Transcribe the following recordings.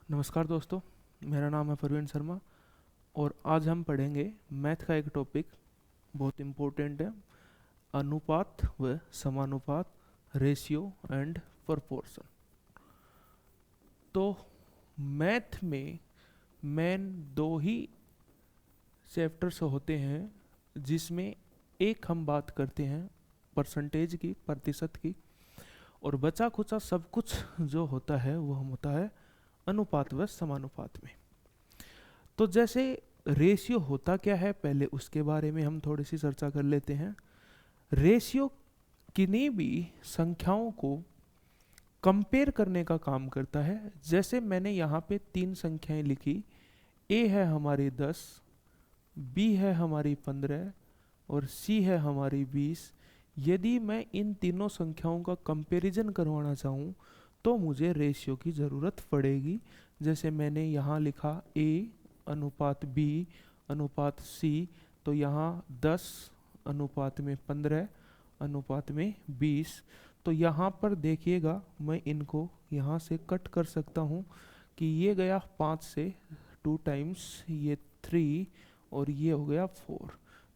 नमस्कार दोस्तों। मेरा नाम है प्रवीण शर्मा और आज हम पढ़ेंगे मैथ का एक टॉपिक बहुत इम्पोर्टेंट है। अनुपात व समानुपात, रेशियो एंड प्रोपोर्शन। तो मैथ में मेन दो ही चैप्टर्स होते हैं जिसमें एक हम बात करते हैं परसेंटेज की, प्रतिशत की, और बचा खुचा सब कुछ जो होता है वो हम होता है अनुपात व समानुपात में। तो जैसे रेशियो होता क्या है, पहले उसके बारे में हम थोड़ी सी चर्चा कर लेते हैं। रेशियो किन्हीं भी संख्याओं को कंपेयर करने का काम करता है। जैसे मैंने यहाँ पे तीन संख्याएं लिखी, ए है हमारी 10, बी है हमारी 15 और सी है हमारी 20। यदि मैं इन तीनों संख्याओं का कंपैरिजन करवाना चाहूँ तो मुझे रेशियो की ज़रूरत पड़ेगी। जैसे मैंने यहाँ लिखा ए अनुपात बी अनुपात सी, तो यहाँ 10 अनुपात में 15 अनुपात में 20। तो यहाँ पर देखिएगा, मैं इनको यहाँ से कट कर सकता हूँ कि ये गया 5 से 2 टाइम्स, ये 3 और ये हो गया 4।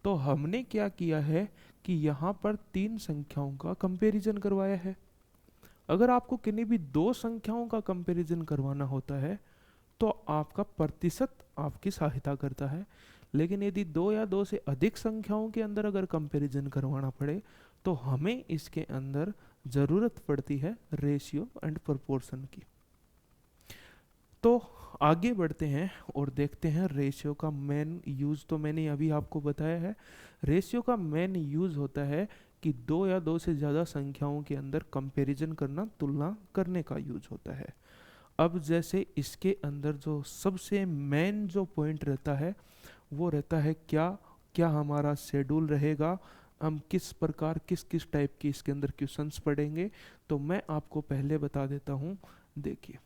तो हमने क्या किया है कि यहाँ पर तीन संख्याओं का कंपैरिजन करवाया है। अगर आपको किन्हीं भी दो संख्याओं का कंपैरिजन करवाना होता है तो आपका प्रतिशत आपकी सहायता करता है। लेकिन यदि दो या दो से अधिक संख्याओं के अंदर अगर कंपैरिजन करवाना पड़े तो हमें इसके अंदर ज़रूरत पड़ती है रेशियो एंड प्रोपोर्शन की। तो आगे बढ़ते हैं और देखते हैं रेशियो का मेन यूज़। तो मैंने अभी आपको बताया है, रेशियो का मेन यूज़ होता है कि दो या दो से ज़्यादा संख्याओं के अंदर कंपैरिजन करना, तुलना करने का यूज होता है। अब जैसे इसके अंदर जो सबसे मेन जो पॉइंट रहता है वो रहता है क्या क्या हमारा शेड्यूल रहेगा, हम किस प्रकार किस किस टाइप की इसके अंदर क्वेश्चंस पढ़ेंगे। तो मैं आपको पहले बता देता हूँ। देखिए,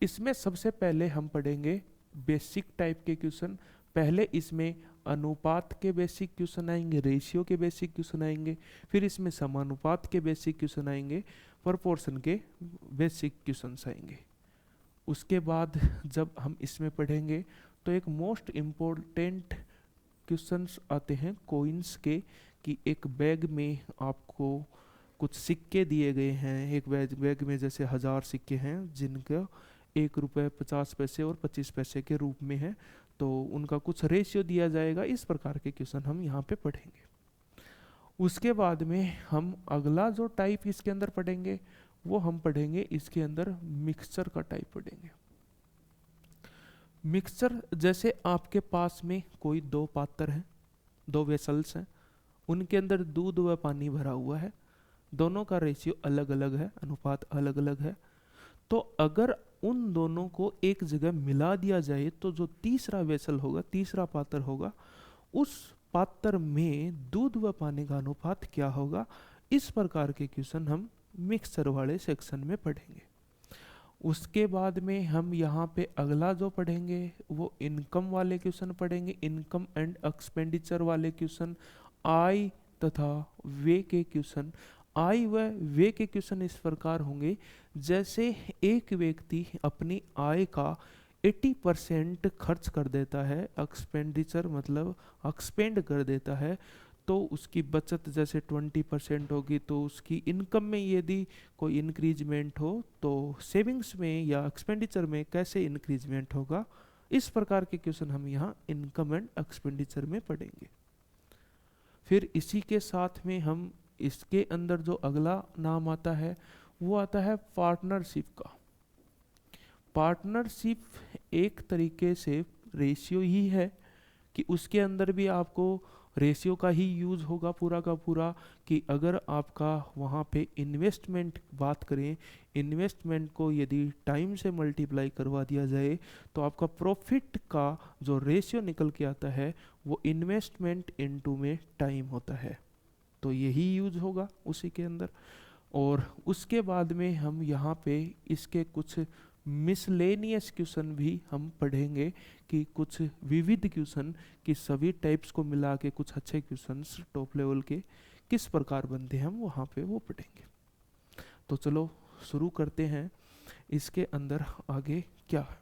इसमें सबसे पहले हम पढ़ेंगे बेसिक टाइप के क्वेश्चन। पहले इसमें अनुपात के बेसिक क्वेश्चन आएंगे, रेशियो के बेसिक क्वेश्चन आएंगे, फिर इसमें समानुपात के बेसिक क्वेश्चन आएंगे, प्रोपोर्शन के बेसिक क्वेश्चंस आएंगे। उसके बाद जब हम इसमें पढ़ेंगे तो एक मोस्ट इम्पोर्टेंट क्वेश्चंस आते हैं कॉइन्स के, कि एक बैग में आपको कुछ सिक्के दिए गए हैं। एक बैग में जैसे 1000 सिक्के हैं जिनका 1 रुपये 50 पैसे और 25 पैसे के रूप में है, तो उनका कुछ रेशियो दिया जाएगा। इस प्रकार के क्वेश्चन हम यहाँ पे पढ़ेंगे। उसके बाद में हम अगला जो टाइप इसके अंदर पढ़ेंगे वो हम पढ़ेंगे इसके अंदर मिक्सचर का टाइप पढ़ेंगे। मिक्सचर जैसे आपके पास में कोई दो पात्र हैं, दो वेसल्स हैं, उनके अंदर दूध व पानी भरा हुआ है, दोनों का रेशियो अलग अलग है, अनुपात अलग अलग है। तो अगर उन दोनों को एक जगह मिला दिया जाए तो जो तीसरा वेसल होगा, तीसरा पात्र होगा, उस पात्र में दूध व पानी का अनुपात क्या होगा। इस प्रकार के क्वेश्चन हम मिक्सचर वाले सेक्शन में पढ़ेंगे। उसके बाद में हम यहाँ पे अगला जो पढ़ेंगे वो इनकम वाले क्वेश्चन पढ़ेंगे, इनकम एंड एक्सपेंडिचर वाले क्वेश्चन, आय तथा व्यय के क्वेश्चन। आय व व्यय के क्वेश्चन इस प्रकार होंगे, जैसे एक व्यक्ति अपनी आय का 80% खर्च कर देता है, एक्सपेंडिचर मतलब एक्सपेंड कर देता है, तो उसकी बचत जैसे 20% होगी। तो उसकी इनकम में यदि कोई इंक्रीजमेंट हो तो सेविंग्स में या एक्सपेंडिचर में कैसे इंक्रीजमेंट होगा। इस प्रकार के क्वेश्चन हम यहाँ इनकम एंड एक्सपेंडिचर में पढ़ेंगे। फिर इसी के साथ में हम इसके अंदर जो अगला नाम आता है वो आता है पार्टनरशिप का। पार्टनरशिप एक तरीके से रेशियो ही है कि उसके अंदर भी आपको रेशियो का ही यूज़ होगा पूरा का पूरा। कि अगर आपका वहाँ पे इन्वेस्टमेंट बात करें, इन्वेस्टमेंट को यदि टाइम से मल्टीप्लाई करवा दिया जाए तो आपका प्रॉफिट का जो रेशियो निकल के आता है वो इन्वेस्टमेंट इनटू में टाइम होता है। तो यही यूज होगा उसी के अंदर। और उसके बाद में हम यहाँ पे इसके कुछ मिसलेनियस क्वेश्चन भी हम पढ़ेंगे, कि कुछ विविध क्वेश्चन कि सभी टाइप्स को मिला के कुछ अच्छे क्वेश्चंस टॉप लेवल के किस प्रकार बनते हैं हम वहाँ पे वो पढ़ेंगे। तो चलो शुरू करते हैं। इसके अंदर आगे क्या है।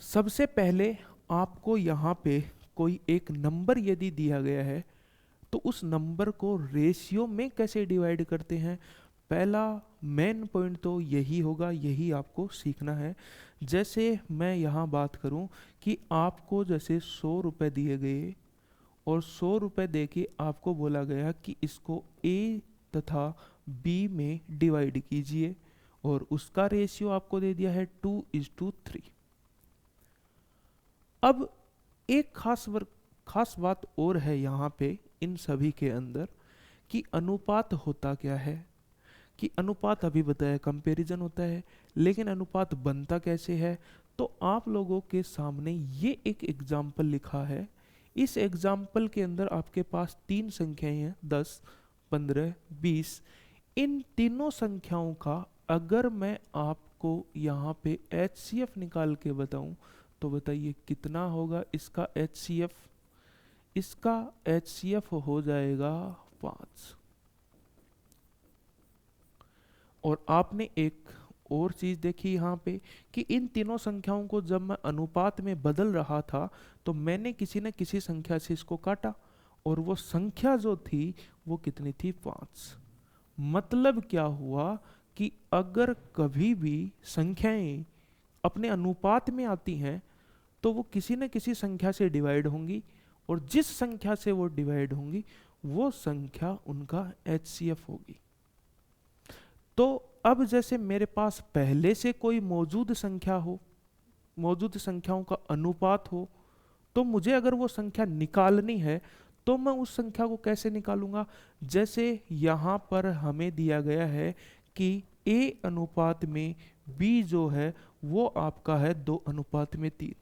सबसे पहले आपको यहाँ पे कोई एक नंबर यदि दिया गया है तो उस नंबर को रेशियो में कैसे डिवाइड करते हैं, पहला मेन पॉइंट तो यही होगा, यही आपको सीखना है। जैसे मैं यहाँ बात करूँ कि आपको जैसे 100 रुपये दिए गए और 100 रुपये दे के आपको बोला गया कि इसको ए तथा बी में डिवाइड कीजिए और उसका रेशियो आपको दे दिया है 2:3। अब एक खास बात और है यहाँ पे इन सभी के अंदर कि अनुपात होता क्या है, कि अनुपात अभी बताया कंपैरिजन होता है, लेकिन अनुपात बनता कैसे है। तो आप लोगों के सामने ये एक एग्जाम्पल लिखा है। इस एग्जाम्पल के अंदर आपके पास 3 संख्याएं हैं, 10, 15, 20। इन तीनों संख्याओं का अगर मैं आपको यहाँ पे HCF निकाल के बताऊं तो बताइए कितना होगा इसका HCF। इसका HCF हो जाएगा 5। और आपने एक और चीज देखी यहाँ पे कि इन तीनों संख्याओं को जब मैं अनुपात में बदल रहा था तो मैंने किसी न किसी संख्या से इसको काटा और वो संख्या जो थी वो कितनी थी, 5। मतलब क्या हुआ कि अगर कभी भी संख्याएं अपने अनुपात में आती हैं तो वो किसी न किसी संख्या से डिवाइड होंगी और जिस संख्या से वो डिवाइड होंगी वो संख्या उनका HCF होगी। तो अब जैसे मेरे पास पहले से कोई मौजूद संख्या हो, मौजूद संख्याओं का अनुपात हो, तो मुझे अगर वो संख्या निकालनी है तो मैं उस संख्या को कैसे निकालूंगा। जैसे यहाँ पर हमें दिया गया है कि A अनुपात में B जो है वो आपका है 2:3,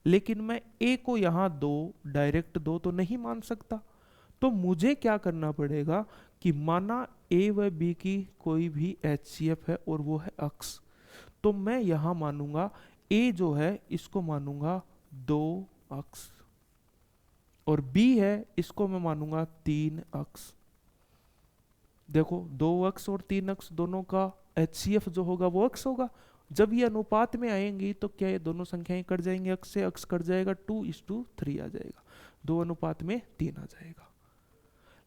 लेकिन मैं A को यहाँ डायरेक्ट 2 तो नहीं मान सकता। तो मुझे क्या करना पड़ेगा कि माना A व B की कोई भी HCF है और वो है अक्स, तो मैं यहाँ मानूंगा A जो है इसको मानूंगा 2 अक्स और B है इसको मैं मानूंगा 3 अक्स। देखो 2 अक्स और 3 अक्स दोनों का HCF जो होगा वो अक्स होगा। जब ये अनुपात में आएंगी तो क्या ये दोनों संख्याएं कट जाएंगी, अक्स से अक्स कट जाएगा, 2:3 आ जाएगा, 2 अनुपात में 3 आ जाएगा।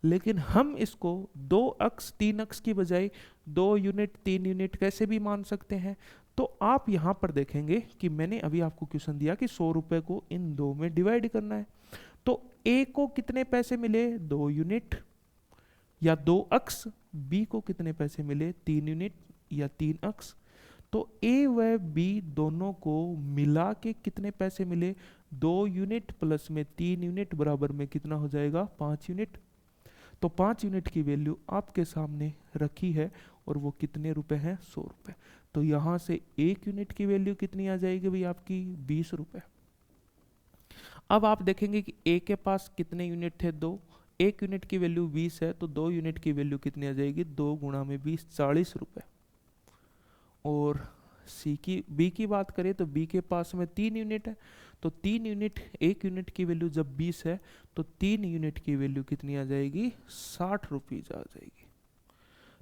लेकिन हम इसको 2 अक्स 3 अक्स की बजाय 2 यूनिट 3 यूनिट कैसे भी मान सकते हैं। तो आप यहां पर देखेंगे कि मैंने अभी आपको क्वेश्चन दिया कि 100 रुपए को इन 2 में डिवाइड करना है। तो ए को कितने पैसे मिले, 2 यूनिट या 2 अक्स। बी को कितने पैसे मिले, 3 यूनिट या 3 अक्स। तो ए व बी दोनों को मिला के कितने पैसे मिले, 2 यूनिट प्लस में 3 यूनिट बराबर में कितना हो जाएगा, 5 यूनिट। तो 5 यूनिट की वैल्यू आपके सामने रखी है और वो कितने रुपए हैं, 100 रुपए। तो यहां से 1 यूनिट की वैल्यू कितनी आ जाएगी भाई आपकी, 20 रुपए। अब आप देखेंगे कि ए के पास कितने यूनिट थे, 2। 1 यूनिट की वैल्यू 20 है तो 2 यूनिट की वैल्यू कितनी आ जाएगी, 2 गुणा में 20, 40 रुपए। और बी की बात करें तो बी के पास में 3 यूनिट है तो 3 यूनिट, 1 यूनिट की वैल्यू जब 20 है तो 3 यूनिट की वैल्यू कितनी आ जाएगी, 60 रुपीज आ जाएगी।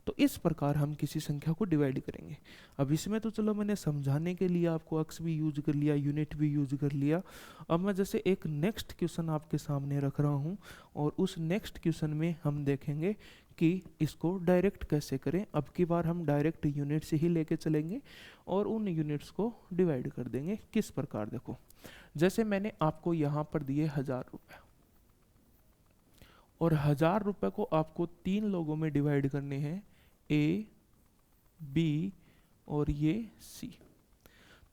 तो इस प्रकार हम किसी संख्या को डिवाइड करेंगे। अब इसमें तो चलो मैंने समझाने के लिए आपको अक्स भी यूज कर लिया, यूनिट भी यूज कर लिया। अब मैं जैसे एक नेक्स्ट क्वेश्चन आपके सामने रख रहा हूँ और उस नेक्स्ट क्वेश्चन में हम देखेंगे कि इसको डायरेक्ट कैसे करें। अब की बार हम डायरेक्ट यूनिट से ही लेके चलेंगे और उन यूनिट्स को डिवाइड कर देंगे। किस प्रकार, देखो जैसे मैंने आपको यहाँ पर दिए 1000 रुपये और 1000 रुपये को आपको 3 लोगों में डिवाइड करने हैं, ए, बी और ये सी।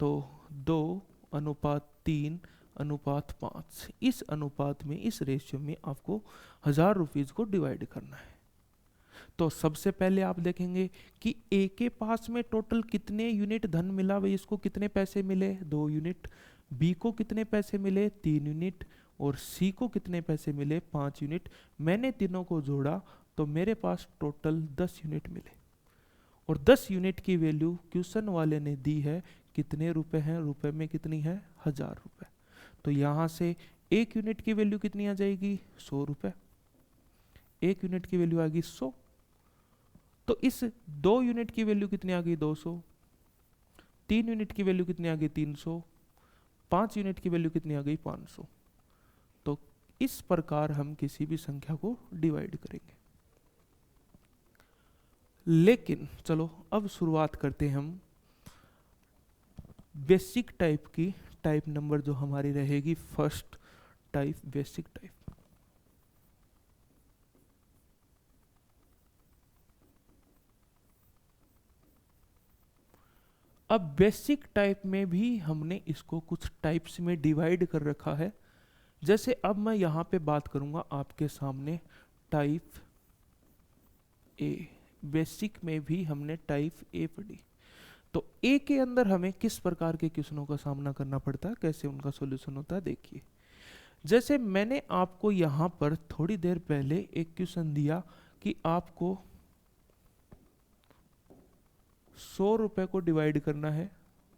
तो 2:3:5, इस अनुपात में, इस रेशियो में आपको 1000 रुपीज को डिवाइड करना है। तो सबसे पहले आप देखेंगे कि ए के पास में टोटल कितने यूनिट धन मिला, भाई इसको कितने पैसे मिले, 2 यूनिट। बी को कितने पैसे मिले, 3 यूनिट। और सी को कितने पैसे मिले, 5 यूनिट। मैंने तीनों को जोड़ा तो मेरे पास टोटल 10 यूनिट मिले और 10 यूनिट की वैल्यू क्वेश्चन वाले ने दी है, कितने रुपए हैं, रुपए में कितनी है, 1000 रुपए। तो यहां से 1 यूनिट की वैल्यू कितनी आ जाएगी, 100 रुपए। 1 यूनिट की वैल्यू आ गई 100। तो तो इस 2 यूनिट की वैल्यू कितनी आ गई 200, 3 यूनिट की वैल्यू कितनी आ गई 300, 5 यूनिट की वैल्यू कितनी आ गई 500। तो इस प्रकार हम किसी भी संख्या को डिवाइड करेंगे। लेकिन चलो अब शुरुआत करते हैं हम बेसिक टाइप की, टाइप नंबर जो हमारी रहेगी फर्स्ट टाइप, बेसिक टाइप। अब बेसिक टाइप में भी हमने इसको कुछ टाइप्स में डिवाइड कर रखा है। जैसे अब मैं यहां पे बात करूंगा आपके सामने टाइप ए, बेसिक में भी हमने टाइप ए पढ़ी। तो ए के अंदर हमें किस प्रकार के क्वेश्चनों का सामना करना पड़ता है, कैसे उनका सॉल्यूशन होता है, देखिए। जैसे मैंने आपको यहां पर थोड़ी देर पहले एक क्वेश्चन दिया कि आपको 100 रुपए को डिवाइड करना है,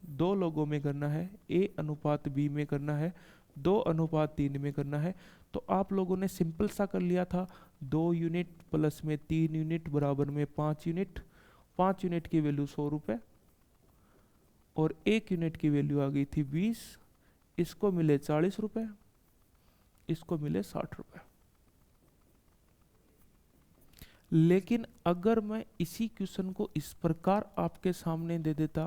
2 लोगों में करना है, ए अनुपात बी में करना है, 2:3 में करना है। तो आप लोगों ने सिंपल सा कर लिया था, 2 यूनिट प्लस में 3 यूनिट बराबर में 5 यूनिट, 5 यूनिट की वैल्यू 100 रुपए और 1 यूनिट की वैल्यू आ गई थी 20। इसको मिले 40 रुपए, इसको मिले 60 रुपए। लेकिन अगर मैं इसी क्वेश्चन को इस प्रकार आपके सामने दे देता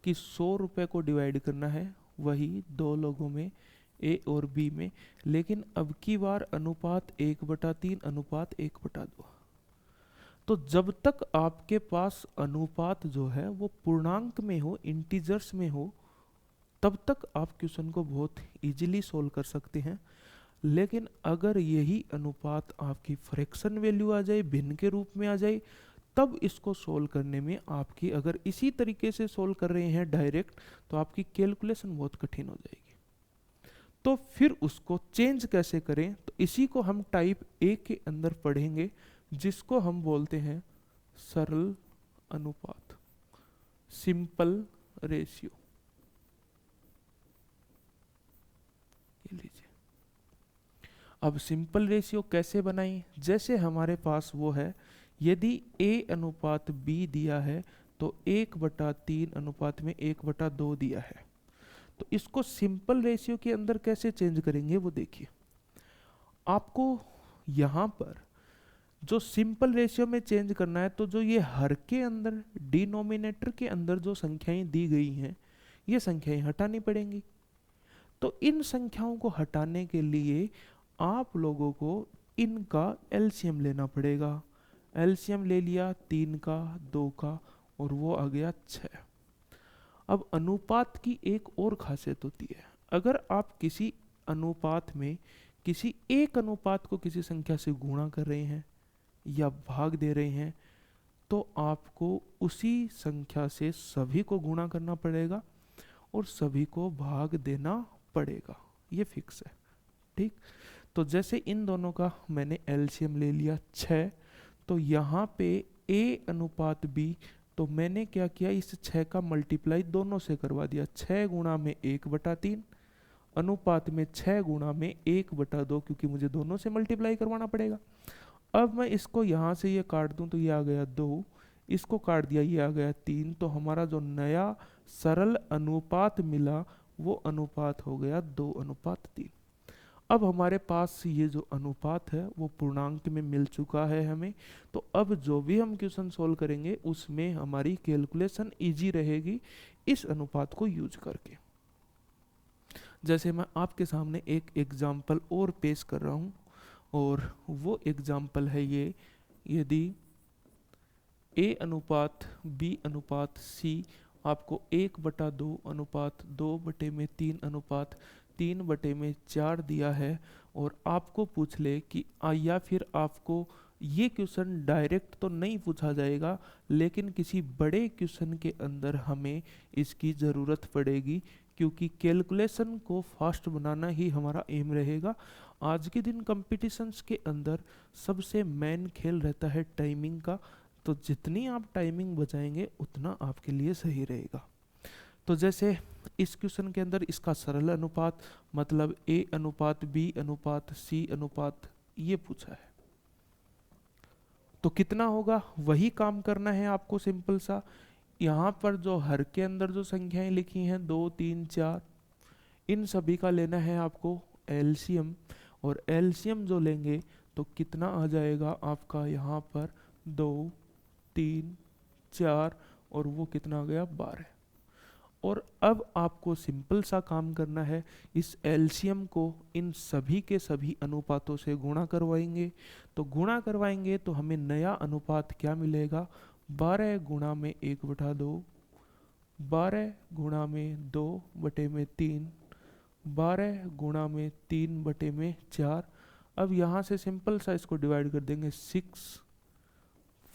कि 100 रुपए को डिवाइड करना है, वही 2 लोगों में ए और बी में, लेकिन अब की बार अनुपात 1/3 अनुपात 1/2। तो जब तक आपके पास अनुपात जो है वो पूर्णांक में हो, इंटीजर्स में हो, तब तक आप क्वेश्चन को बहुत इजीली सोल्व कर सकते हैं। लेकिन अगर यही अनुपात आपकी फ्रैक्शन वैल्यू आ जाए, भिन्न के रूप में आ जाए, तब इसको सोल्व करने में आपकी, अगर इसी तरीके से सोल्व कर रहे हैं डायरेक्ट, तो आपकी कैलकुलेशन बहुत कठिन हो जाएगी। तो फिर उसको चेंज कैसे करें, तो इसी को हम टाइप ए के अंदर पढ़ेंगे, जिसको हम बोलते हैं सरल अनुपात, सिंपल रेशियो। ये लीजिए। अब सिंपल रेशियो कैसे बनाएं, जैसे हमारे पास वो है, यदि a अनुपात b दिया है तो 1/3 अनुपात में 1/2 दिया है। तो इसको सिंपल रेशियो के अंदर कैसे चेंज करेंगे वो देखिए। आपको यहाँ पर जो सिंपल रेशियो में चेंज करना है, तो जो ये हर के अंदर डिनोमिनेटर के अंदर जो संख्याएं दी गई हैं, ये संख्याएं हटानी पड़ेंगी। तो इन संख्याओं को हटाने के लिए आप लोगों को इनका एलसीएम लेना पड़ेगा। एलसीएम ले लिया 3 का, 2 का, और वो आ गया 6। अब अनुपात की एक और खासियत होती है, अगर आप किसी अनुपात में किसी एक अनुपात को किसी संख्या से गुणा कर रहे हैं या भाग दे रहे हैं, तो आपको उसी संख्या से सभी को गुणा करना पड़ेगा और सभी को भाग देना पड़ेगा, ये फिक्स है। ठीक, तो जैसे इन दोनों का मैंने एलसीएम ले लिया 6, तो यहाँ पे a अनुपात b, तो मैंने क्या किया, इस 6 का मल्टीप्लाई दोनों से करवा दिया, 6 गुणा में 1/3 अनुपात में 6 गुणा में 1/2, क्योंकि मुझे दोनों से मल्टीप्लाई करवाना पड़ेगा। अब मैं इसको यहाँ से ये काट दूं तो ये आ गया 2, इसको काट दिया ये आ गया 3, तो हमारा जो नया सरल अनुपात मिला वो अनुपात हो गया 2:3। अब हमारे पास ये जो अनुपात है वो पूर्णांक में मिल चुका है हमें। तो अब जो भी हम क्वेश्चन सोल्व करेंगे उसमें हमारी कैलकुलेशन इजी रहेगी इस अनुपात को यूज करके। जैसे मैं आपके सामने एक एग्जाम्पल और पेश कर रहा हूँ, और वो एग्जाम्पल है ये, यदि a अनुपात b अनुपात c आपको 1/2 अनुपात 2/3 अनुपात 3/4 दिया है, और आपको पूछ ले कि या फिर आपको ये क्वेश्चन डायरेक्ट तो नहीं पूछा जाएगा, लेकिन किसी बड़े क्वेश्चन के अंदर हमें इसकी ज़रूरत पड़ेगी, क्योंकि कैलकुलेशन को फास्ट बनाना ही हमारा एम रहेगा। आज के दिन कंपटीशंस के अंदर सबसे मेन खेल रहता है टाइमिंग का, तो जितनी आप टाइमिंग बचाएंगे उतना आपके लिए सही रहेगा। तो जैसे इस क्वेश्चन के अंदर इसका सरल अनुपात मतलब a अनुपात b अनुपात c अनुपात ये पूछा है। तो कितना होगा, वही काम करना है आपको सिंपल सा। यहाँ पर जो हर के अंदर जो संख्याएं लिखी हैं 2 3 4, इन सभी का लेना है आपको एलसीएम। और एलसीएम जो लेंगे तो कितना आ जाएगा आपका यहाँ पर 2 3 4, और वो कितना आ गया 12। और अब आपको सिंपल सा काम करना है, इस एलसीएम को इन सभी के सभी अनुपातों से गुणा करवाएंगे। तो गुणा करवाएंगे तो हमें नया अनुपात क्या मिलेगा, 12 गुणा में 1/2, 12 गुणा में 2/3, 12 गुणा में 3/4। अब यहाँ से सिंपल सा इसको डिवाइड कर देंगे 6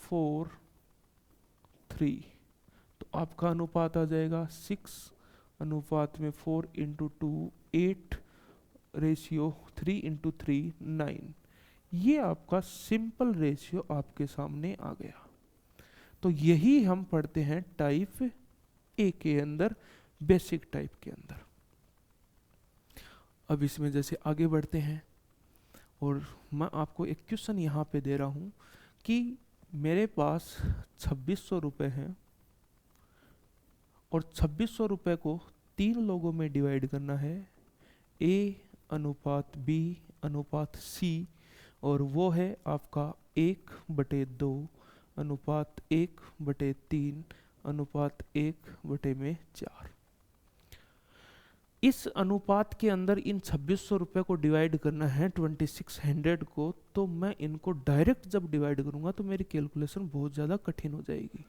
4 3। तो आपका अनुपात आ जाएगा 6:4 8 रेशियो 3:3 9। ये आपका सिंपल रेशियो आपके सामने आ गया। तो यही हम पढ़ते हैं टाइप ए के अंदर, बेसिक टाइप के अंदर। अब इसमें जैसे आगे बढ़ते हैं, और मैं आपको एक क्वेश्चन यहाँ पे दे रहा हूँ कि मेरे पास 2600 रुपये हैं, और 2600 रुपये को 3 लोगों में डिवाइड करना है, ए अनुपात बी अनुपात सी, और वो है आपका 1/2 अनुपात 1/3 अनुपात 1/4। इस अनुपात के अंदर इन 2600 रुपये को डिवाइड करना है 2600 को। तो मैं इनको डायरेक्ट जब डिवाइड करूंगा तो मेरी कैलकुलेशन बहुत ज़्यादा कठिन हो जाएगी।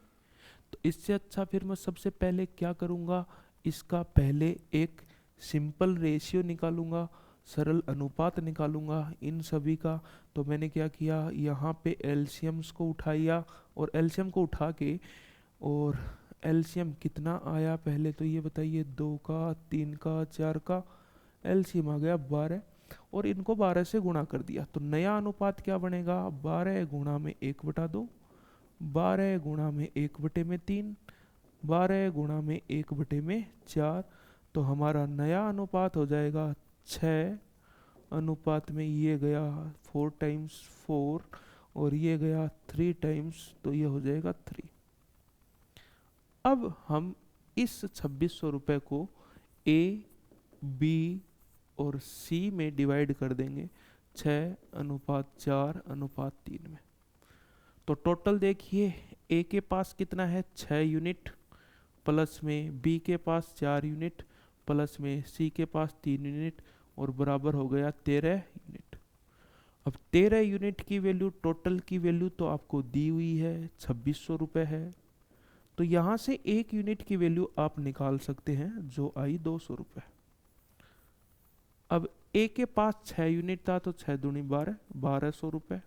तो इससे अच्छा फिर मैं सबसे पहले क्या करूंगा, इसका पहले एक सिंपल रेशियो निकालूंगा, सरल अनुपात निकालूंगा इन सभी का। तो मैंने क्या किया, यहाँ पे एलसीएम्स को उठाया, और एलसीएम को उठा के, और एलसीएम कितना आया पहले तो ये बताइए, 2 का 3 का 4 का, एलसीएम आ गया 12, और इनको 12 से गुणा कर दिया। तो नया अनुपात क्या बनेगा, 12 गुणा में 1/2, 12 गुणा में 1/3, 12 गुणा में 1/4। तो हमारा नया अनुपात हो जाएगा 6 अनुपात में ये गया 4 टाइम्स 4, और ये गया 3 टाइम्स, तो ये हो जाएगा 3। अब हम इस 2600 रुपये को ए बी और सी में डिवाइड कर देंगे 6:4:3 में। तो टोटल देखिए, ए के पास कितना है 6 यूनिट, प्लस में बी के पास 4 यूनिट, प्लस में सी के पास 3 यूनिट, और बराबर हो गया 13 यूनिट। अब 13 यूनिट की वैल्यू, टोटल की वैल्यू तो आपको दी हुई है 2600 रुपये है। तो यहाँ से 1 यूनिट की वैल्यू आप निकाल सकते हैं, जो आई 200 रुपये। अब ए के पास 6 यूनिट था, तो 6 दूनी 12, 1200 रुपये।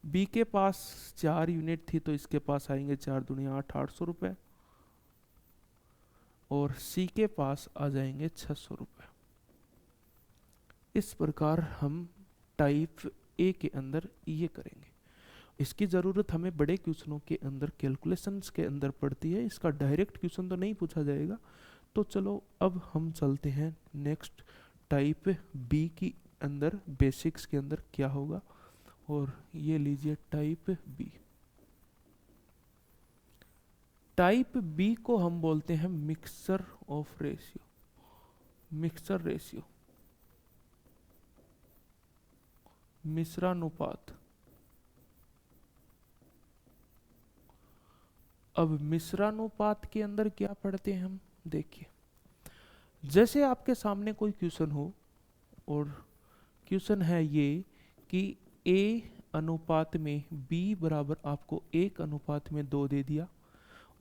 बी के पास 4 यूनिट थी, तो इसके पास आएंगे 4 दूनी 8, 800 रुपये। और सी के पास आ जाएंगे 600 रुपये। इस प्रकार हम टाइप ए के अंदर ये करेंगे। इसकी ज़रूरत हमें बड़े क्वेश्चनों के अंदर, कैलकुलेशंस के अंदर पड़ती है। इसका डायरेक्ट क्वेश्चन तो नहीं पूछा जाएगा। तो चलो अब हम चलते हैं नेक्स्ट, टाइप बी की अंदर, बेसिक्स के अंदर क्या होगा। और ये लीजिए टाइप बी। टाइप बी को हम बोलते हैं mixture of ratio, mixture ratio, मिश्रानुपात। अब मिश्रानुपात के अंदर क्या पढ़ते हैं हम, देखिए, जैसे आपके सामने कोई क्वेश्चन हो, और क्वेश्चन है ये कि ए अनुपात में बी बराबर आपको 1:2 दे दिया,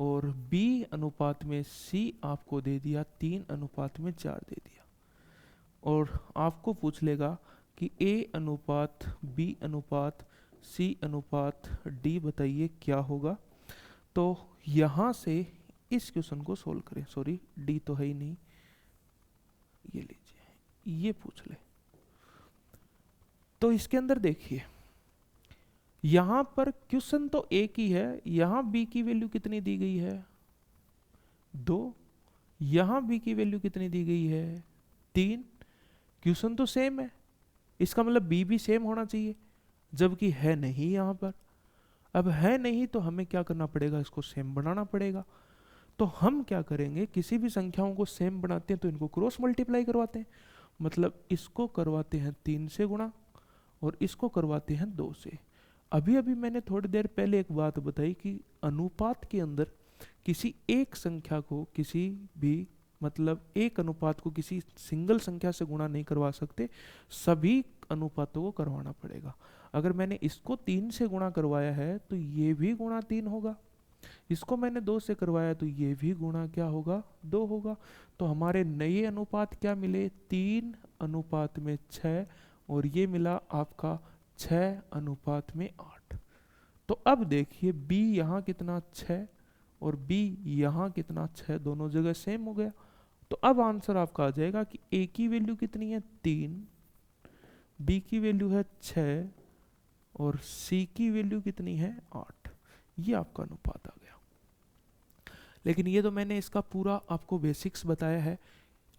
और बी अनुपात में सी आपको दे दिया 3:4 दे दिया, और आपको पूछ लेगा कि ए अनुपात बी अनुपात सी अनुपात डी बताइए क्या होगा। तो यहाँ से इस क्वेश्चन को सोल्व करें। सॉरी, डी तो है ही नहीं, ये लीजिए, ये पूछ ले। तो इसके अंदर देखिए, यहां पर क्वेश्चन तो एक ही है, यहां बी की वैल्यू कितनी दी गई है 2, यहां बी की वैल्यू कितनी दी गई है 3। क्वेश्चन तो सेम है, इसका मतलब बी भी सेम होना चाहिए। जबकि है नहीं यहाँ पर। अब है नहीं तो हमें क्या करना पड़ेगा, इसको सेम बनाना पड़ेगा। तो हम क्या करेंगे, किसी भी संख्याओं को सेम बनाते हैं तो इनको क्रॉस मल्टीप्लाई करवाते हैं। मतलब इसको करवाते हैं 3 से गुणा और इसको करवाते हैं 2 से। अभी अभी मैंने थोड़ी देर पहले एक बात बताई कि अनुपात के अंदर किसी एक संख्या को किसी भी, मतलब एक अनुपात को किसी सिंगल संख्या से गुणा नहीं करवा सकते, सभी अनुपातों को करवाना पड़ेगा। अगर मैंने इसको 3 से गुणा करवाया है तो ये भी गुणा 3 होगा, इसको मैंने 2 से करवाया तो ये भी गुणा क्या होगा, 2 होगा। तो हमारे नए अनुपात क्या मिले, 3 अनुपात में 6, और ये मिला आपका 6 अनुपात में 8। तो अब देखिए b यहाँ कितना 6 और b यहाँ कितना 6, दोनों जगह सेम हो गया। तो अब आंसर आपका आ जाएगा कि a की वैल्यू कितनी है 3, b की वैल्यू है 6 और c की वैल्यू कितनी है 8। ये आपका अनुपात आ गया। लेकिन ये तो मैंने इसका पूरा आपको बेसिक्स बताया है।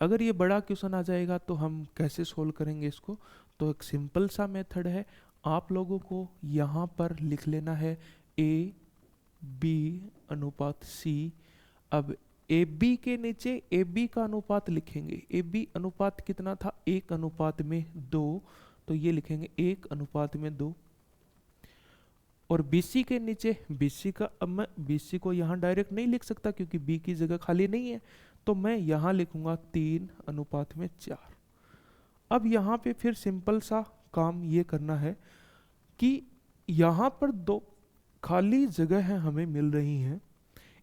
अगर ये बड़ा क्वेश्चन आ जाएगा तो हम कैसे सोल्व करेंगे इसको। तो एक सिंपल सा मेथड है, आप लोगों को यहाँ पर लिख लेना है a b अनुपात c। अब ए बी के नीचे ए बी का अनुपात लिखेंगे। ए बी अनुपात कितना था, 1 अनुपात में 2, तो ये लिखेंगे 1 अनुपात में 2। और BC के नीचे BC का, अब मैं BC को यहाँ डायरेक्ट नहीं लिख सकता क्योंकि B की जगह खाली नहीं है, तो मैं यहाँ लिखूंगा 3 अनुपात में 4। अब यहाँ पे फिर सिंपल सा काम ये करना है कि यहाँ पर 2 खाली जगह है हमें मिल रही हैं।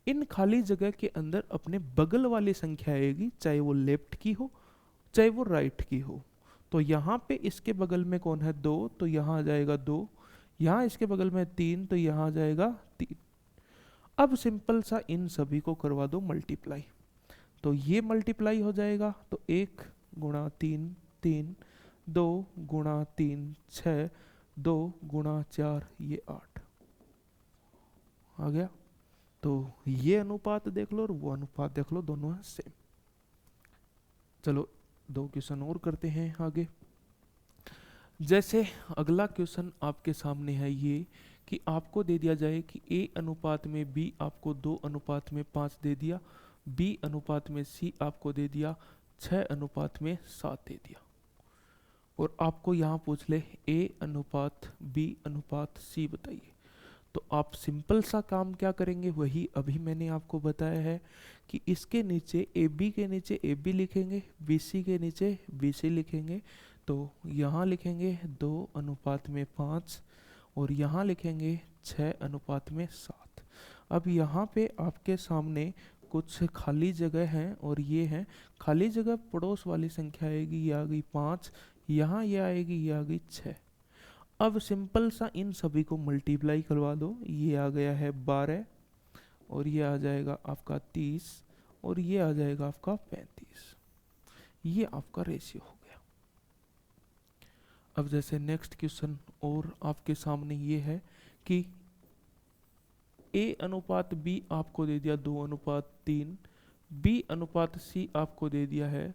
इन खाली जगह के अंदर अपने बगल वाली संख्या आएगी, चाहे वो लेफ्ट की हो चाहे वो राइट की हो। तो यहाँ पे इसके बगल में कौन है 2, तो यहाँ आ जाएगा 2। यहाँ इसके बगल में 3, तो यहाँ आ जाएगा 3। अब सिंपल सा इन सभी को करवा दो मल्टीप्लाई, तो ये मल्टीप्लाई हो जाएगा। तो 1 गुणा 3 3, 2 गुणा 3 6, 2 गुणा 4 ये 8 आ गया। तो ये अनुपात देख लो और वो अनुपात देख लो, दोनों है सेम। चलो 2 क्वेश्चन और करते हैं आगे। जैसे अगला क्वेश्चन आपके सामने है ये कि आपको दे दिया जाए कि a अनुपात में b आपको 2 अनुपात में 5 दे दिया, b अनुपात में c आपको दे दिया 6 अनुपात में 7 दे दिया, और आपको यहाँ पूछ ले a अनुपात b अनुपात c बताइए। तो आप सिंपल सा काम क्या करेंगे, वही अभी मैंने आपको बताया है कि इसके नीचे ए बी के नीचे ए बी लिखेंगे, बी सी के नीचे बी सी लिखेंगे। तो यहाँ लिखेंगे 2 अनुपात में 5 और यहाँ लिखेंगे 6 अनुपात में 7। अब यहाँ पे आपके सामने कुछ खाली जगह हैं और ये है खाली जगह, पड़ोस वाली संख्या आएगी, ये आ गई 5, यहाँ ये आएगी, ये आ गई 6। अब सिंपल सा इन सभी को मल्टीप्लाई करवा दो, ये आ गया है 12 और ये आ जाएगा आपका 30 और ये आ जाएगा आपका 35। ये आपका रेशियो हो गया। अब जैसे नेक्स्ट क्वेश्चन और आपके सामने ये है कि a अनुपात b आपको दे दिया 2 अनुपात 3, b अनुपात c आपको दे दिया है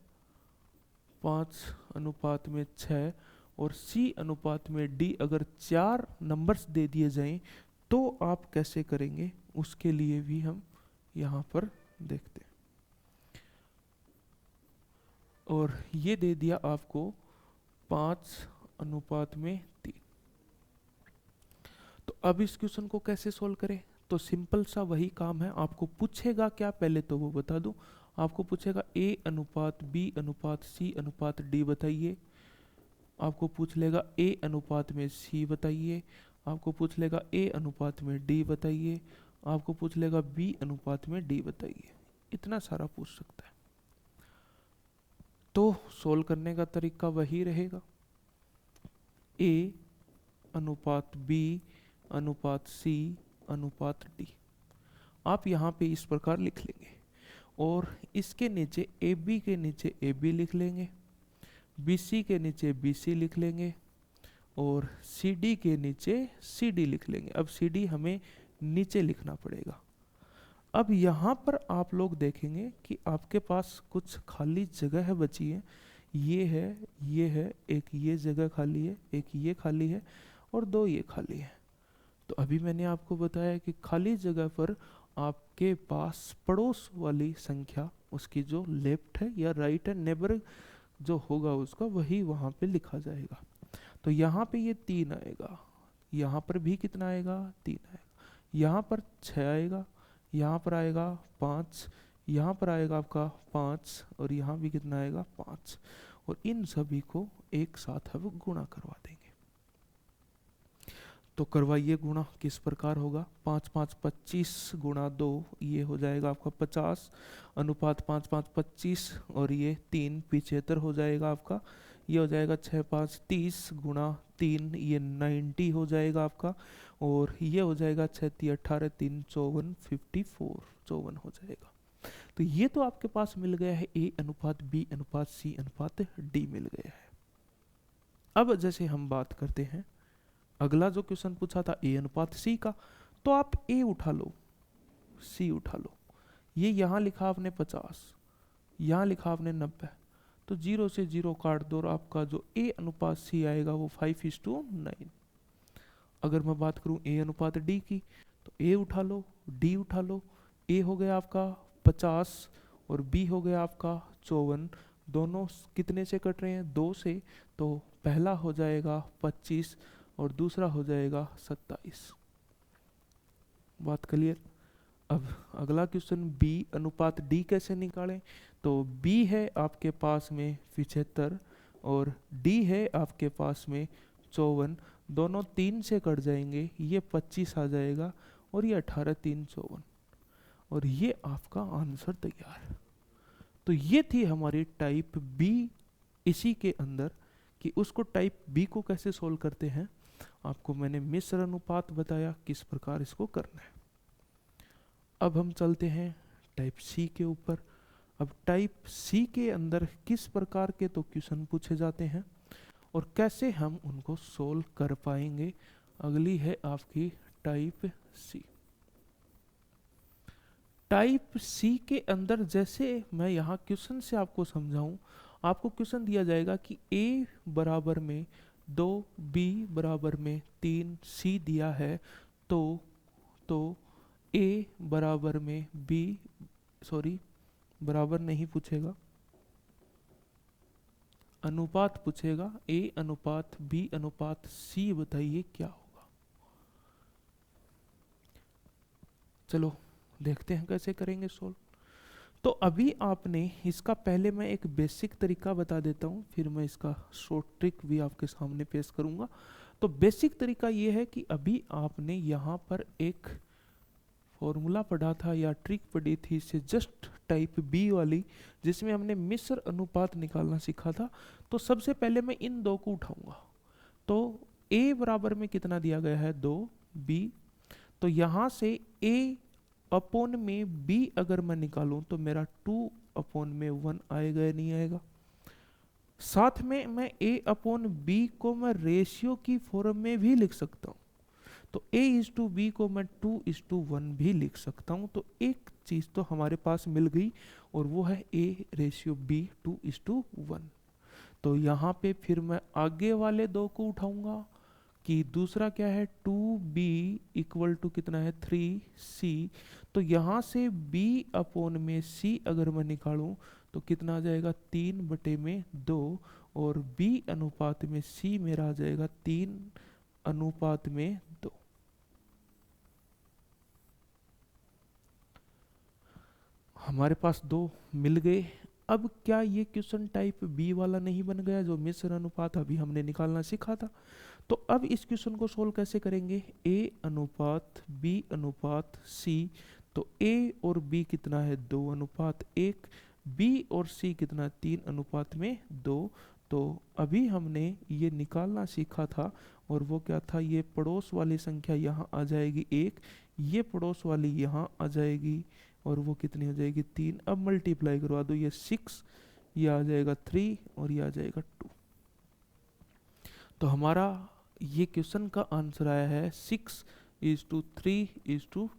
5 अनुपात में 6 और C अनुपात में D अगर 4 नंबर्स दे दिए जाएं तो आप कैसे करेंगे, उसके लिए भी हम यहाँ पर देखते हैं। और ये दे दिया आपको 5 अनुपात में 3। तो अब इस क्वेश्चन को कैसे सोल्व करें, तो सिंपल सा वही काम है। आपको पूछेगा क्या, पहले तो वो बता दूं, आपको पूछेगा A अनुपात B अनुपात C अनुपात D बताइए। आपको पूछ लेगा A अनुपात में C बताइए, आपको पूछ लेगा A अनुपात में D बताइए, आपको पूछ लेगा B अनुपात में D बताइए। इतना सारा पूछ सकता है। तो सोल्व करने का तरीका वही रहेगा, A अनुपात B अनुपात C अनुपात D। आप यहाँ पे इस प्रकार लिख लेंगे और इसके नीचे AB के नीचे AB लिख लेंगे, BC के नीचे BC लिख लेंगे और CD के नीचे CD लिख लेंगे। अब CD हमें नीचे लिखना पड़ेगा। अब यहाँ पर आप लोग देखेंगे कि आपके पास कुछ खाली जगह है बची है, ये है, ये है, एक ये जगह खाली है, एक ये खाली है और 2 ये खाली है। तो अभी मैंने आपको बताया कि खाली जगह पर आपके पास पड़ोस वाली संख्या उसकी जो लेफ्ट है या राइट है, नेबर जो होगा उसका वही वहाँ पे लिखा जाएगा। तो यहाँ पे ये 3 आएगा, यहाँ पर भी कितना आएगा 3 आएगा, यहाँ पर 6 आएगा, यहाँ पर आएगा 5, यहाँ पर आएगा आपका 5 और यहाँ भी कितना आएगा 5। और इन सभी को एक साथ अब गुणा करवा देंगे। तो करवाइए गुणा, किस प्रकार होगा, 5 5 25 गुणा 2 ये हो जाएगा आपका 50 अनुपात 5 5 25 और ये 3 75 हो जाएगा आपका। ये हो जाएगा 6 5 30 गुणा 3 ये 90 हो जाएगा आपका। और ये हो जाएगा 6 3 18 3 54 54 54 हो जाएगा। तो ये तो आपके पास मिल गया है ए अनुपात बी अनुपात सी अनुपात डी मिल गया है। अब जैसे हम बात करते हैं अगला जो क्वेश्चन पूछा था ए अनुपात सी का, तो आप ए उठा लो, सी उठा लो। ये यहाँ लिखा आपने 50, यहाँ लिखा आपने 90, तो 0 से 0 काट दो और आपका जो ए अनुपात सी आएगा वो 5:9। अगर मैं बात करूँ ए अनुपात डी की, तो ए उठा लो, डी उठा लो। ए हो गया आपका 50 और बी हो गया आपका 54। दोनों कितने से कट रहे हैं, 2 से, तो पहला हो जाएगा 25 और दूसरा हो जाएगा 27। बात क्लियर। अब अगला क्वेश्चन बी अनुपात डी कैसे निकालें, तो बी है आपके पास में 75 और डी है आपके पास में 54। दोनों 3 से कट जाएंगे, ये 25 आ जाएगा और ये 18 3 54 और ये आपका आंसर तैयार। तो ये थी हमारी टाइप बी इसी के अंदर कि उसको टाइप बी को कैसे सोल्व करते हैं। आपको मैंने मिश्र अनुपात बताया किस प्रकार इसको करना है। अब हम चलते हैं टाइप सी के ऊपर। अब टाइप सी के अंदर किस प्रकार के तो क्वेश्चन पूछे जाते हैं और कैसे हम उनको सोल्व कर पाएंगे, अगली है आपकी टाइप सी। टाइप सी के अंदर जैसे मैं यहाँ क्वेश्चन से आपको समझाऊं, आपको क्वेश्चन दिया जाएगा कि a बराबर में 2, b बराबर में 3, c दिया है, तो a बराबर में b, सॉरी बराबर नहीं पूछेगा, अनुपात पूछेगा, a अनुपात b अनुपात c बताइए क्या होगा। चलो देखते हैं कैसे करेंगे सोल्व। तो अभी आपने इसका पहले मैं एक बेसिक तरीका बता देता हूँ, फिर मैं इसका शॉर्ट ट्रिक भी आपके सामने पेश करूँगा। तो बेसिक तरीका ये है कि अभी आपने यहाँ पर एक फॉर्मूला पढ़ा था या ट्रिक पढ़ी थी इससे जस्ट टाइप बी वाली, जिसमें हमने मिश्र अनुपात निकालना सीखा था। तो सबसे पहले मैं इन दो को उठाऊंगा। तो a बराबर में कितना दिया गया है 2, b, तो यहाँ से a अपॉन में b अगर मैं निकालूं तो मेरा 2 अपॉन में 1 आएगा या नहीं आएगा। साथ में मैं a अपॉन b को मैं रेशियो की फॉर्म में भी लिख सकता हूं, तो a:b को मैं 2:1 भी लिख सकता हूं। तो एक चीज तो हमारे पास मिल गई और वो है a:b 2:1। तो यहाँ पे फिर मैं आगे वाले दो को उठाऊंगा कि दूसरा क्या है 2b इक्वल टू कितना है 3c। तो यहाँ से b अपॉन में c अगर मैं निकालूं तो कितना आ जाएगा 3/2 और b अनुपात में c मेरा आ जाएगा 3:2। हमारे पास दो मिल गए। अब क्या ये क्वेश्चन टाइप बी वाला नहीं बन गया जो मिश्र अनुपात अभी हमने निकालना सीखा था। तो अब इस क्वेश्चन को सोल्व कैसे करेंगे, a अनुपात b अनुपात c। तो a और b कितना है 2:1, b और c कितना 3:2। तो अभी हमने ये निकालना सीखा था और वो क्या था, ये पड़ोस वाली संख्या यहाँ आ जाएगी 1, ये पड़ोस वाली यहाँ आ जाएगी और वो कितनी हो जाएगी 3। अब मल्टीप्लाई करवा दो, ये 6, ये आ जाएगा 3 और ये आ जाएगा 2। तो हमारा ये क्वेश्चन का आंसर आया है 6:3:2।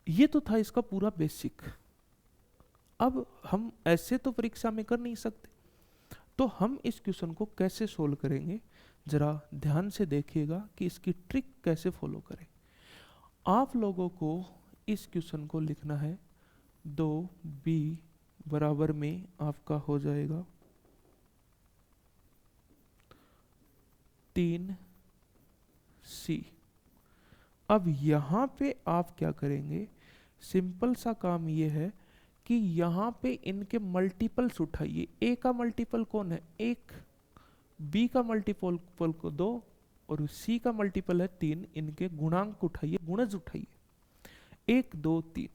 ये तो था इसका पूरा बेसिक। अब हम ऐसे तो परीक्षा में कर नहीं सकते, तो हम इस क्वेश्चन को कैसे सोल्व करेंगे, ज़रा ध्यान से देखिएगा कि इसकी ट्रिक कैसे फॉलो करें। आप लोगों को इस क्वेश्चन को लिखना है 2b बराबर में आपका हो जाएगा 3c। अब यहाँ पे आप क्या करेंगे, सिंपल सा काम ये है कि यहाँ पे इनके मल्टीपल्स उठाइए। a का मल्टीपल कौन है 1, b का मल्टीपल को 2 और c का मल्टीपल है 3। इनके गुणांक उठाइए, गुणज उठाइए 1 2 3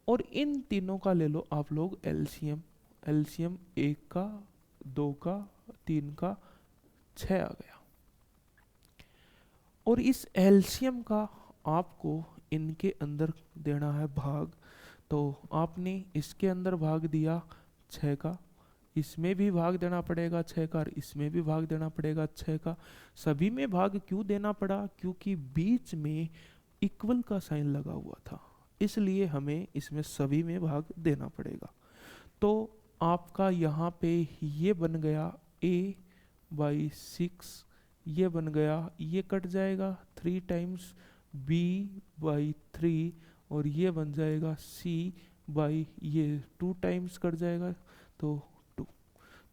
और इन तीनों का ले लो आप लोग एलसीएम। एलसीएम 1 का 2 का 3 का 6 आ गया। और इस एलसीएम का आपको इनके अंदर देना है भाग। तो आपने इसके अंदर भाग दिया 6 का, इसमें भी भाग देना पड़ेगा 6 का और इसमें भी भाग देना पड़ेगा 6 का। सभी में भाग क्यों देना पड़ा, क्योंकि बीच में इक्वल का साइन लगा हुआ था, इसलिए हमें इसमें सभी में भाग देना पड़ेगा। तो आपका यहाँ पे ये बन गया a/6, ये बन गया, ये कट जाएगा 3 टाइम्स b/3 और ये बन जाएगा ये 2 टाइम्स कट जाएगा तो 2।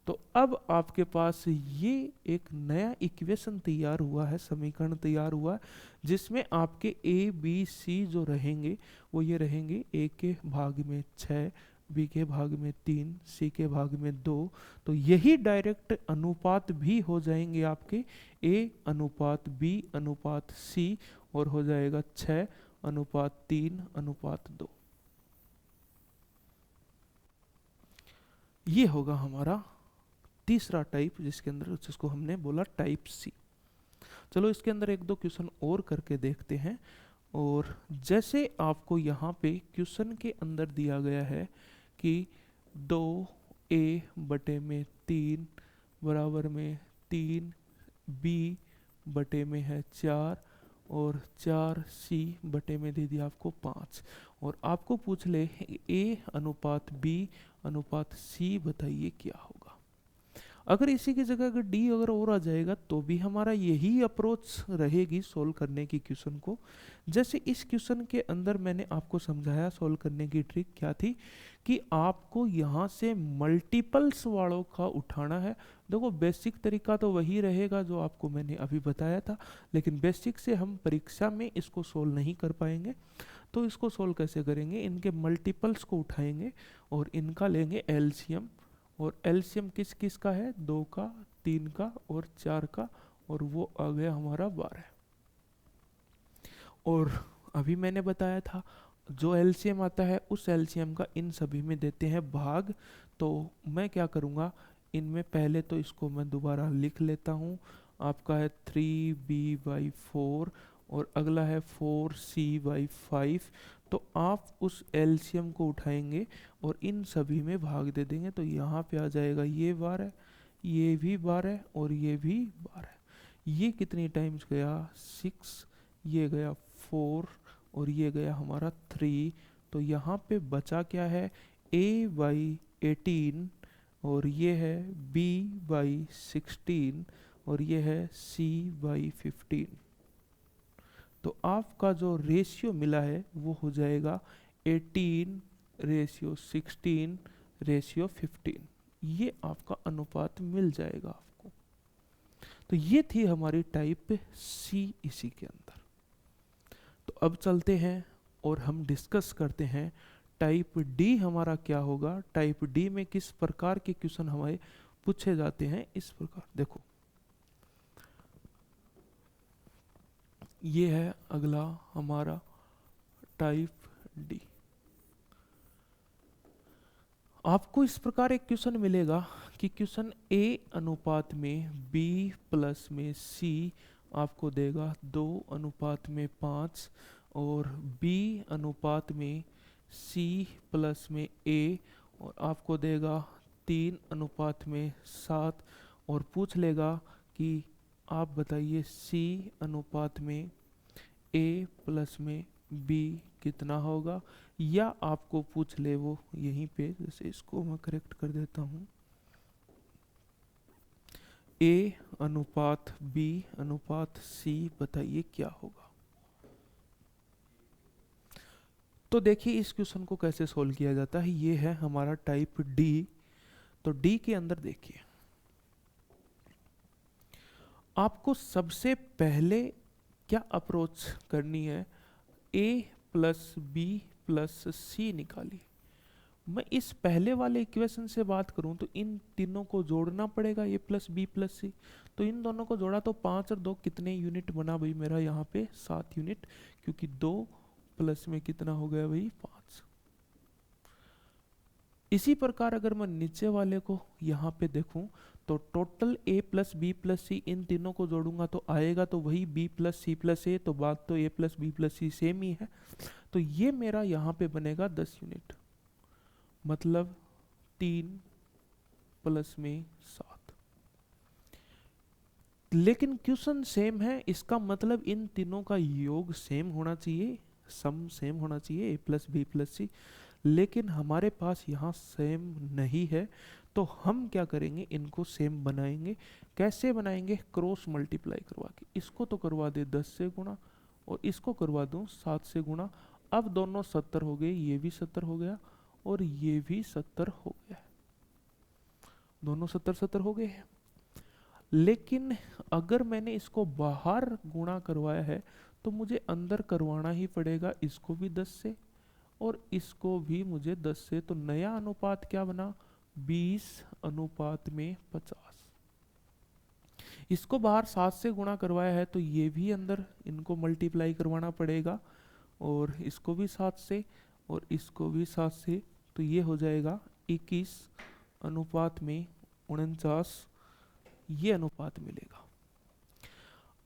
तो अब आपके पास ये एक नया इक्वेशन तैयार हुआ है, समीकरण तैयार हुआ है, जिसमें आपके a b c जो रहेंगे वो ये रहेंगे, a के भाग में 6, b के भाग में 3, c के भाग में 2। तो यही डायरेक्ट अनुपात भी हो जाएंगे आपके a/b/c और हो जाएगा 6/3/2। ये होगा हमारा तीसरा टाइप, जिसको हमने बोला टाइप सी। चलो इसके अंदर एक दो क्वेश्चन और करके देखते हैं। और जैसे आपको यहाँ पे क्वेश्चन के अंदर दिया गया है कि 2a/3 बराबर में 3b/4 और 4c/में दे दिया आपको 5। और आपको पूछ ले a/b/c बताइए क्या होगा। अगर इसी की जगह अगर डी अगर और आ जाएगा तो भी हमारा यही अप्रोच रहेगी सोल्व करने की क्वेश्चन को। जैसे इस क्वेश्चन के अंदर मैंने आपको समझाया सोल्व करने की ट्रिक क्या थी कि आपको यहाँ से मल्टीपल्स वालों का उठाना है। देखो बेसिक तरीका तो वही रहेगा जो आपको मैंने अभी बताया था, लेकिन बेसिक से हम परीक्षा में इसको सोल्व नहीं कर पाएंगे। तो इसको सोल्व कैसे करेंगे, इनके मल्टीपल्स को उठाएंगे और इनका लेंगे एलसीएम। और एलसीएम किस किस का है, 2 का 3 का और 4 का, और वो आ गया हमारा 12। और अभी मैंने बताया था जो एलसीएम आता है उस एलसीएम का इन सभी में देते हैं भाग। तो मैं क्या करूँगा, इनमें पहले तो इसको मैं दोबारा लिख लेता हूँ। आपका है 3b/4 और अगला है 4c/5। तो आप उस एलसीएम को उठाएंगे और इन सभी में भाग दे देंगे। तो यहाँ पे आ जाएगा ये 12, ये भी 12 और ये भी 12। ये कितनी टाइम्स गया 6, ये गया 4 और ये गया हमारा 3। तो यहाँ पे बचा क्या है a/18 और ये है b/16 और ये है c/15। तो आपका जो रेशियो मिला है वो हो जाएगा 18:16:15। ये आपका अनुपात मिल जाएगा आपको। तो ये थी हमारी टाइप सी इसी के अंदर। तो अब चलते हैं और हम डिस्कस करते हैं टाइप डी हमारा क्या होगा। टाइप डी में किस प्रकार के क्वेश्चन हमारे पूछे जाते हैं। इस प्रकार देखो, ये है अगला हमारा टाइप डी। आपको इस प्रकार एक क्वेश्चन मिलेगा कि क्वेश्चन a/b+c आपको देगा 2:5 और b/c+a और आपको देगा 3:7 और पूछ लेगा कि आप बताइए c/a+b कितना होगा। या आपको पूछ ले वो यहीं पे, जैसे इसको मैं करेक्ट कर देता हूँ, ए अनुपात बी अनुपात सी, बताइए क्या होगा। तो देखिए इस क्वेश्चन को कैसे सोल्व किया जाता है। ये है हमारा टाइप डी। तो डी के अंदर देखिए, आपको सबसे पहले क्या अप्रोच करनी है, ए प्लस बी प्लस सी निकालिए। मैं इस पहले वाले इक्वेशन से बात करूं तो इन तीनों को जोड़ना पड़ेगा, ए प्लस बी प्लस सी। तो इन दोनों को जोड़ा तो 5 और 2 कितने यूनिट बना भाई मेरा यहाँ पे 7 यूनिट, क्योंकि 2 प्लस में कितना हो गया भाई 5। इसी प्रकार अगर मैं नीचे वाले को यहाँ पे देखूं तो total A plus B plus सी, इन तीनों को जोड़ूंगा तो आएगा तो वही बी प्लस सी प्लस ए, तो बात तो ए प्लस बी प्लस सी सेम ही है। तो ये मेरा यहाँ पे बनेगा 10 यूनिट, मतलब 3 प्लस में 7। लेकिन क्वेश्चन सेम है, इसका मतलब इन तीनों का योग सेम होना चाहिए, सम सेम होना चाहिए, ए प्लस बी प्लस सी। लेकिन हमारे पास यहाँ सेम नहीं है, तो हम क्या करेंगे, इनको सेम बनाएंगे। कैसे बनाएंगे, क्रॉस मल्टीप्लाई करवा के। इसको तो करवा दे 10 से गुणा और इसको करवा दूं 7 से गुणा। अब दोनों 70 हो गए, ये भी 70 हो गया और ये भी 70 हो गया, दोनों 70 हो गए हैं। लेकिन अगर मैंने इसको बाहर गुणा करवाया है तो मुझे अंदर करवाना ही पड़ेगा, इसको भी 10 से और इसको भी मुझे 10 से। तो नया अनुपात क्या बना, 20 अनुपात में 50। इसको बाहर 7 से गुणा करवाया है तो ये भी अंदर इनको मल्टीप्लाई करवाना पड़ेगा, और इसको भी 7 से और इसको भी 7 से। तो ये हो जाएगा 21 अनुपात में 49, ये अनुपात मिलेगा।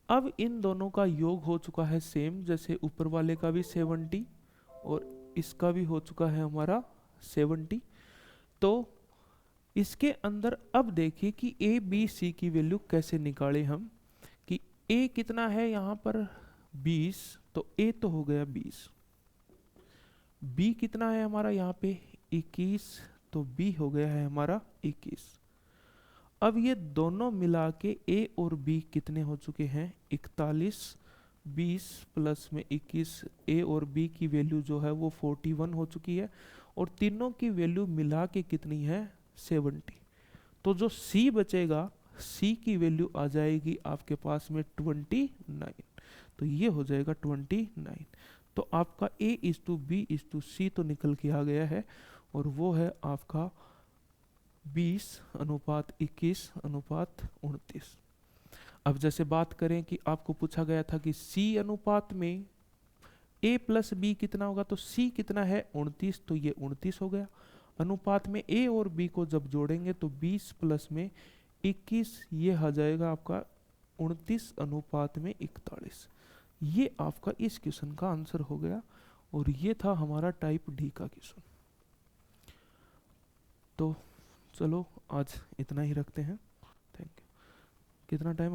अब इन दोनों का योग हो चुका है सेम, जैसे ऊपर वाले का भी 70 और इसका भी हो चुका है हमारा 70। तो इसके अंदर अब देखिए कि ए बी सी की वैल्यू कैसे निकालें हम, कि ए कितना है यहाँ पर 20, तो ए तो हो गया 20। बी कितना है हमारा यहाँ पे 21, तो बी हो गया है हमारा 21। अब ये दोनों मिला के ए और बी कितने हो चुके हैं 41। 20 प्लस में 21, ए और बी की वैल्यू जो है वो 41 हो चुकी है, और तीनों की वैल्यू मिला के कितनी है 70। तो जो सी बचेगा, सी की वैल्यू आ जाएगी आपके पास में 29। तो ये हो जाएगा 29। तो आपका A is to B is to C तो निकल के आ गया है, और वो है आपका 20 अनुपात 21 अनुपात 29। अब जैसे बात करें कि आपको पूछा गया था कि सी अनुपात में ए प्लस बी कितना होगा, तो सी कितना है 29, तो ये 29 हो गया। अनुपात में ए और बी को जब जोड़ेंगे तो 20 प्लस में 21, ये आ जाएगा आपका 29 अनुपात में 41। ये आपका इस क्वेश्चन का आंसर हो गया, और ये था हमारा टाइप डी का क्वेश्चन। तो चलो आज इतना ही रखते हैं। Thank you. कितना टाइम